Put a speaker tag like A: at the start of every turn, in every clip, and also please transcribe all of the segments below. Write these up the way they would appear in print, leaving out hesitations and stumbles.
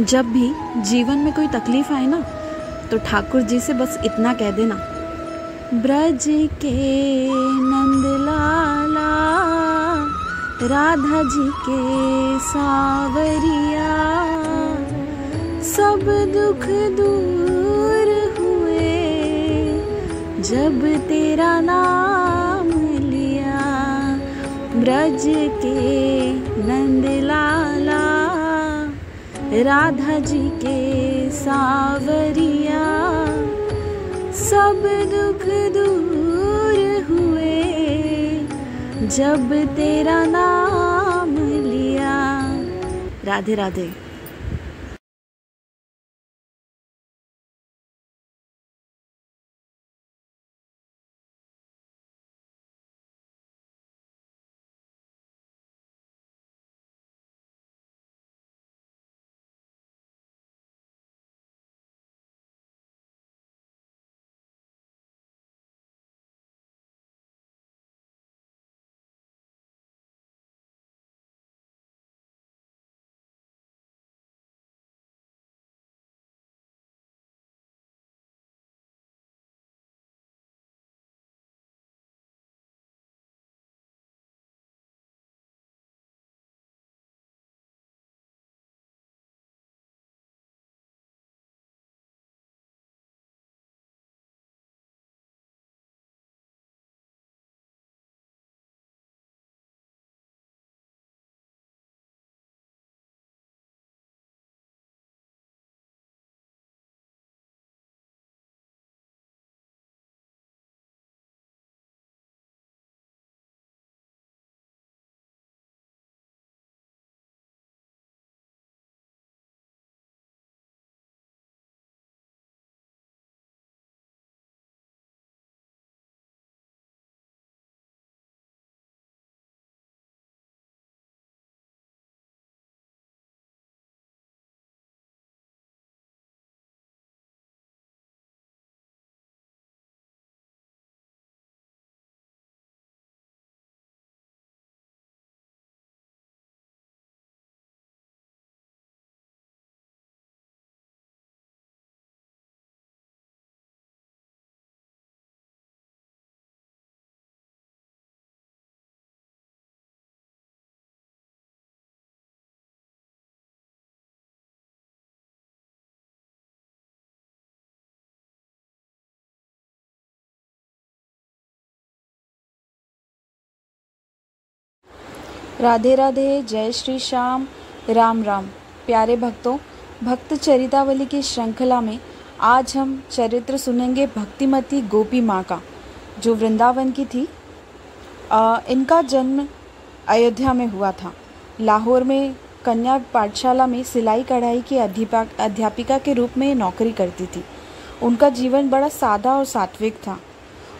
A: जब भी जीवन में कोई तकलीफ आए ना, तो ठाकुर जी से बस इतना कह देना, ब्रज के नंद लाला, राधा जी के सावरिया, सब दुख दूर हुए जब तेरा नाम लिया। ब्रज के नंद लाला, राधा जी के सावरिया, सब दुख दूर हुए जब तेरा नाम लिया। राधे राधे। राधे राधे, जय श्री श्याम, राम राम। प्यारे भक्तों, भक्त चरितावली की श्रृंखला में आज हम चरित्र सुनेंगे भक्तिमती गोपी माँ का, जो वृंदावन की थी। इनका जन्म अयोध्या में हुआ था। लाहौर में कन्या पाठशाला में सिलाई कढ़ाई की अध्यापिका के रूप में नौकरी करती थी। उनका जीवन बड़ा सादा और सात्विक था।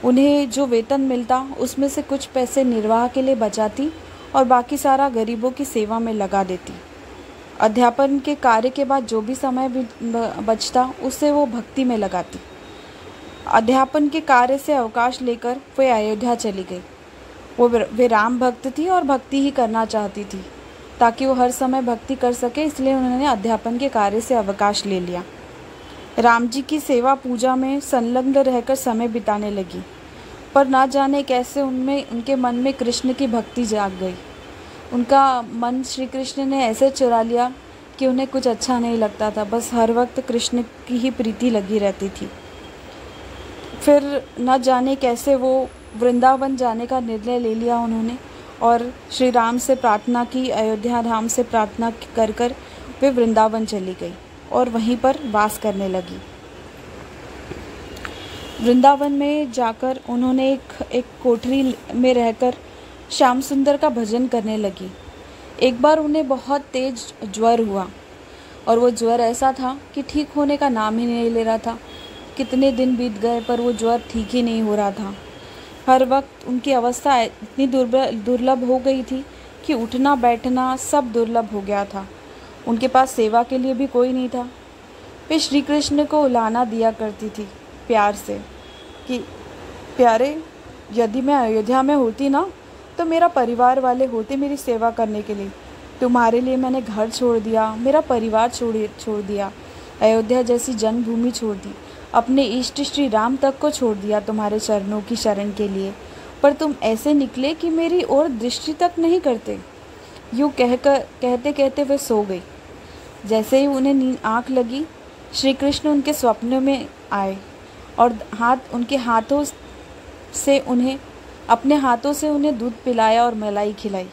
A: उन्हें जो वेतन मिलता उसमें से कुछ पैसे निर्वाह के लिए बचाती और बाकी सारा गरीबों की सेवा में लगा देती। अध्यापन के कार्य के बाद जो भी समय बचता उससे वो भक्ति में लगाती। अध्यापन के कार्य से अवकाश लेकर वे अयोध्या चली गई। वे राम भक्त थी और भक्ति ही करना चाहती थी, ताकि वो हर समय भक्ति कर सके, इसलिए उन्होंने अध्यापन के कार्य से अवकाश ले लिया। राम जी की सेवा पूजा में संलग्न रहकर समय बिताने लगी, पर ना जाने कैसे उनके मन में कृष्ण की भक्ति जाग गई। उनका मन श्री कृष्ण ने ऐसे चुरा लिया कि उन्हें कुछ अच्छा नहीं लगता था, बस हर वक्त कृष्ण की ही प्रीति लगी रहती थी। फिर न जाने कैसे वो वृंदावन जाने का निर्णय ले लिया उन्होंने, और श्री राम से प्रार्थना की, अयोध्या धाम से प्रार्थना कर कर वे वृंदावन चली गई और वहीं पर वास करने लगी। वृंदावन में जाकर उन्होंने एक कोठरी में रहकर श्याम सुंदर का भजन करने लगी। एक बार उन्हें बहुत तेज ज्वर हुआ और वो ज्वर ऐसा था कि ठीक होने का नाम ही नहीं ले रहा था। कितने दिन बीत गए पर वो ज्वर ठीक ही नहीं हो रहा था। हर वक्त उनकी अवस्था इतनी दुर्लभ हो गई थी कि उठना बैठना सब दुर्लभ हो गया था। उनके पास सेवा के लिए भी कोई नहीं था। वे श्री कृष्ण को उलाहना दिया करती थी प्यार से कि प्यारे, यदि मैं अयोध्या में होती ना, तो मेरा परिवार वाले होते मेरी सेवा करने के लिए, तुम्हारे लिए मैंने घर छोड़ दिया, मेरा परिवार छोड़ दिया, अयोध्या जैसी जन्मभूमि छोड़ दी, अपने इष्ट श्री राम तक को छोड़ दिया तुम्हारे चरणों की शरण के लिए। पर तुम ऐसे निकले कि मेरी ओर दृष्टि तक नहीं करते। यूँ कहते कहते वे सो गई। जैसे ही उन्हें आँख लगी, श्री कृष्ण उनके स्वप्नों में आए और अपने हाथों से उन्हें दूध पिलाया और मलाई खिलाई।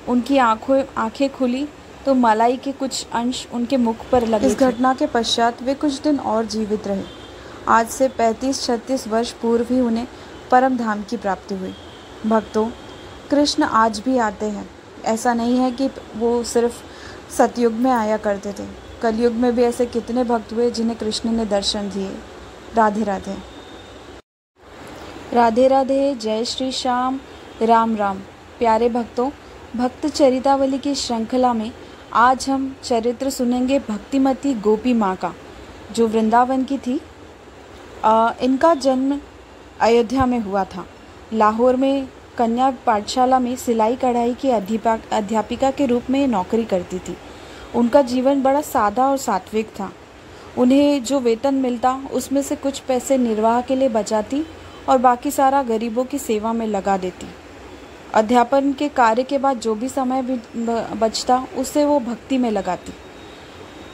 A: उनकी आंखें खुली तो मलाई के कुछ अंश उनके मुख पर लगे। इस घटना के पश्चात वे कुछ दिन और जीवित रहे। आज से 35-36 वर्ष पूर्व ही उन्हें परम धाम की प्राप्ति हुई। भक्तों, कृष्ण आज भी आते हैं। ऐसा नहीं है कि वो सिर्फ सतयुग में आया करते थे। कलयुग में भी ऐसे कितने भक्त हुए जिन्हें कृष्ण ने दर्शन दिए। राधे राधे। राधे राधे। जय श्री श्याम। राम राम। प्यारे भक्तों, भक्त चरितावली की श्रृंखला में आज हम चरित्र सुनेंगे भक्तिमती गोपी माँ का, जो वृंदावन की थी। इनका जन्म अयोध्या में हुआ था। लाहौर में कन्या पाठशाला में सिलाई कढ़ाई की अध्यापिका के रूप में नौकरी करती थी। उनका जीवन बड़ा सादा और सात्विक था। उन्हें जो वेतन मिलता उसमें से कुछ पैसे निर्वाह के लिए बचाती और बाकी सारा गरीबों की सेवा में लगा देती। अध्यापन के कार्य के बाद जो भी समय बचता उससे वो भक्ति में लगाती।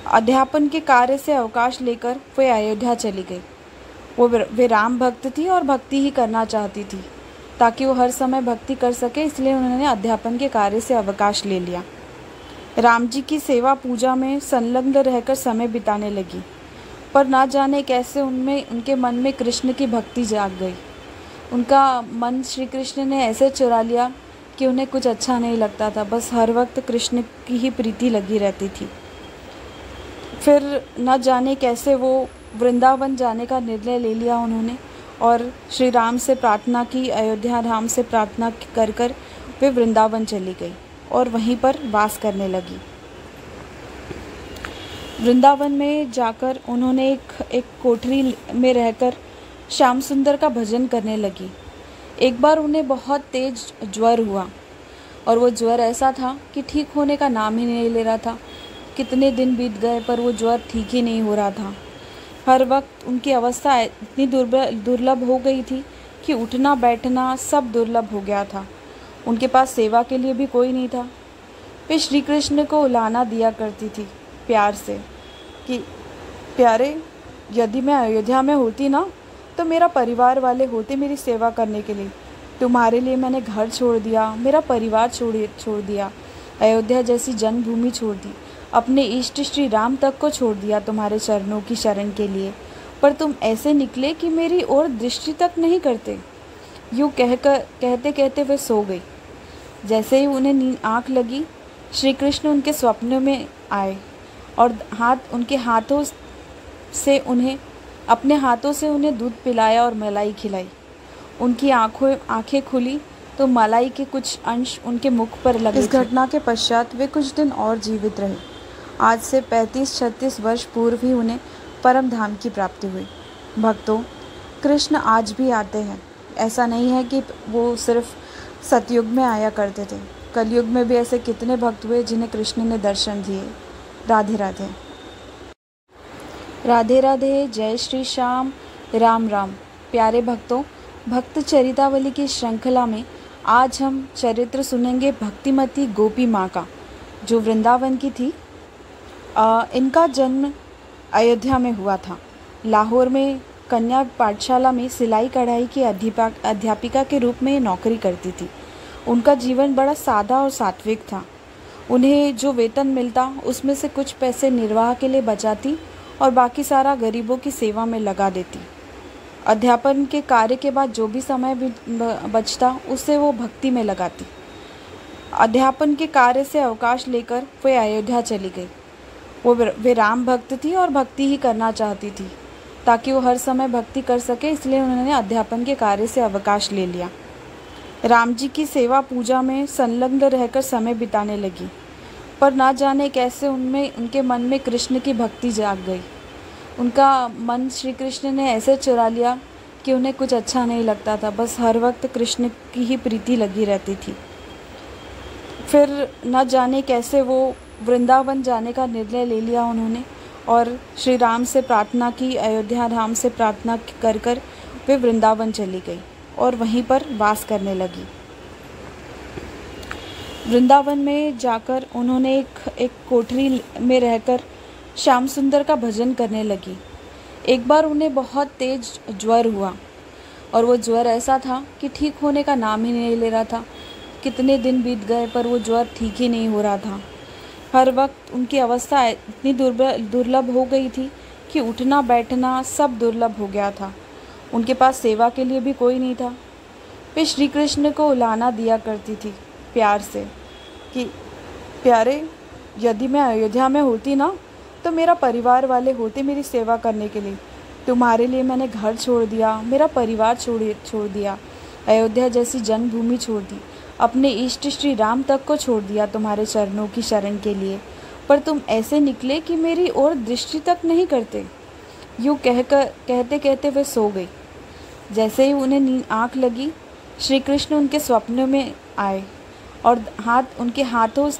A: अध्यापन के कार्य से अवकाश लेकर वे अयोध्या चली गई। वे राम भक्त थी और भक्ति ही करना चाहती थी ताकि वो हर समय भक्ति कर सके, इसलिए उन्होंने अध्यापन के कार्य से अवकाश ले लिया। राम जी की सेवा पूजा में संलग्न रहकर समय बिताने लगी, पर ना जाने कैसे उनके मन में कृष्ण की भक्ति जाग गई। उनका मन श्री कृष्ण ने ऐसे चुरा लिया कि उन्हें कुछ अच्छा नहीं लगता था, बस हर वक्त कृष्ण की ही प्रीति लगी रहती थी। फिर न जाने कैसे वो वृंदावन जाने का निर्णय ले लिया उन्होंने और श्री राम से प्रार्थना की। अयोध्या धाम से प्रार्थना कर वे वृंदावन चली गई और वहीं पर वास करने लगी। वृंदावन में जाकर उन्होंने एक कोठरी में रहकर श्याम सुंदर का भजन करने लगी। एक बार उन्हें बहुत तेज ज्वर हुआ और वो ज्वर ऐसा था कि ठीक होने का नाम ही नहीं ले रहा था। कितने दिन बीत गए पर वो ज्वर ठीक ही नहीं हो रहा था। हर वक्त उनकी अवस्था इतनी दुर्लभ हो गई थी कि उठना बैठना सब दुर्लभ हो गया था। उनके पास सेवा के लिए भी कोई नहीं था। वे श्री कृष्ण को उलाहना दिया करती थी प्यार से कि प्यारे, यदि मैं अयोध्या में होती ना तो मेरा परिवार वाले होते मेरी सेवा करने के लिए। तुम्हारे लिए मैंने घर छोड़ दिया, मेरा परिवार छोड़ दिया, अयोध्या जैसी जन्मभूमि छोड़ दी, अपने इष्ट श्री राम तक को छोड़ दिया तुम्हारे चरणों की शरण के लिए। पर तुम ऐसे निकले कि मेरी ओर दृष्टि तक नहीं करते। यूँ कहते कहते वे सो गई। जैसे ही उन्हें आँख लगी, श्री कृष्ण उनके स्वप्नों में आए और अपने हाथों से उन्हें दूध पिलाया और मलाई खिलाई। उनकी आंखें खुली तो मलाई के कुछ अंश उनके मुख पर लगे। इस घटना के पश्चात वे कुछ दिन और जीवित रहे। आज से 35-36 वर्ष पूर्व ही उन्हें परम धाम की प्राप्ति हुई। भक्तों, कृष्ण आज भी आते हैं। ऐसा नहीं है कि वो सिर्फ सतयुग में आया करते थे। कलयुग में भी ऐसे कितने भक्त हुए जिन्हें कृष्ण ने दर्शन दिए। राधे राधे। राधे राधे। जय श्री श्याम। राम राम। प्यारे भक्तों, भक्त चरितावली की श्रृंखला में आज हम चरित्र सुनेंगे भक्तिमती गोपी माँ का, जो वृंदावन की थी। इनका जन्म अयोध्या में हुआ था। लाहौर में कन्या पाठशाला में सिलाई कढ़ाई की अध्यापिका के रूप में नौकरी करती थी। उनका जीवन बड़ा सादा और सात्विक था। उन्हें जो वेतन मिलता उसमें से कुछ पैसे निर्वाह के लिए बचाती और बाकी सारा गरीबों की सेवा में लगा देती। अध्यापन के कार्य के बाद जो भी समय बचता उससे वो भक्ति में लगाती। अध्यापन के कार्य से अवकाश लेकर वे अयोध्या चली गई। वे राम भक्त थी और भक्ति ही करना चाहती थी ताकि वो हर समय भक्ति कर सके, इसलिए उन्होंने अध्यापन के कार्य से अवकाश ले लिया। राम जी की सेवा पूजा में संलग्न रहकर समय बिताने लगी, पर ना जाने कैसे उनके मन में कृष्ण की भक्ति जाग गई। उनका मन श्री कृष्ण ने ऐसे चुरा लिया कि उन्हें कुछ अच्छा नहीं लगता था, बस हर वक्त कृष्ण की ही प्रीति लगी रहती थी। फिर न जाने कैसे वो वृंदावन जाने का निर्णय ले लिया उन्होंने और श्री राम से प्रार्थना की, अयोध्या धाम से प्रार्थना कर कर वे वृंदावन चली गई और वहीं पर वास करने लगी। वृंदावन में जाकर उन्होंने एक कोठरी में रहकर श्याम सुंदर का भजन करने लगी। एक बार उन्हें बहुत तेज ज्वर हुआ और वो ज्वर ऐसा था कि ठीक होने का नाम ही नहीं ले रहा था। कितने दिन बीत गए पर वो ज्वर ठीक ही नहीं हो रहा था। हर वक्त उनकी अवस्था इतनी दुर्लभ हो गई थी कि उठना बैठना सब दुर्लभ हो गया था। उनके पास सेवा के लिए भी कोई नहीं था। वे श्री कृष्ण को उलाहना दिया करती थी प्यार से कि प्यारे, यदि मैं अयोध्या में होती ना तो मेरा परिवार वाले होते मेरी सेवा करने के लिए। तुम्हारे लिए मैंने घर छोड़ दिया, मेरा परिवार छोड़ दिया, अयोध्या जैसी जन्मभूमि छोड़ दी, अपने इष्ट श्री राम तक को छोड़ दिया तुम्हारे चरणों की शरण के लिए, पर तुम ऐसे निकले कि मेरी ओर दृष्टि तक नहीं करते। यूँ कहते कहते वे सो गई। जैसे ही उन्हें आँख लगी, श्री कृष्ण उनके स्वप्न में आए और उनके हाथों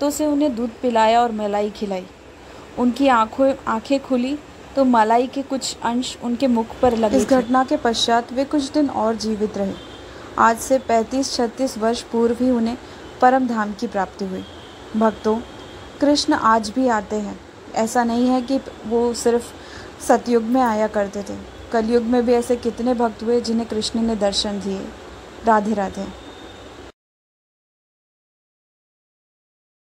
A: से उन्हें दूध पिलाया और मलाई खिलाई। उनकी आंखें खुली तो मलाई के कुछ अंश उनके मुख पर लगे। इस घटना के पश्चात वे कुछ दिन और जीवित रहे। आज से 35-36 वर्ष पूर्व ही उन्हें परम धाम की प्राप्ति हुई। भक्तों, कृष्ण आज भी आते हैं। ऐसा नहीं है कि वो सिर्फ सतयुग में आया करते थे, कलयुग में भी ऐसे कितने भक्त हुए जिन्हें कृष्ण ने दर्शन दिए। राधे राधे।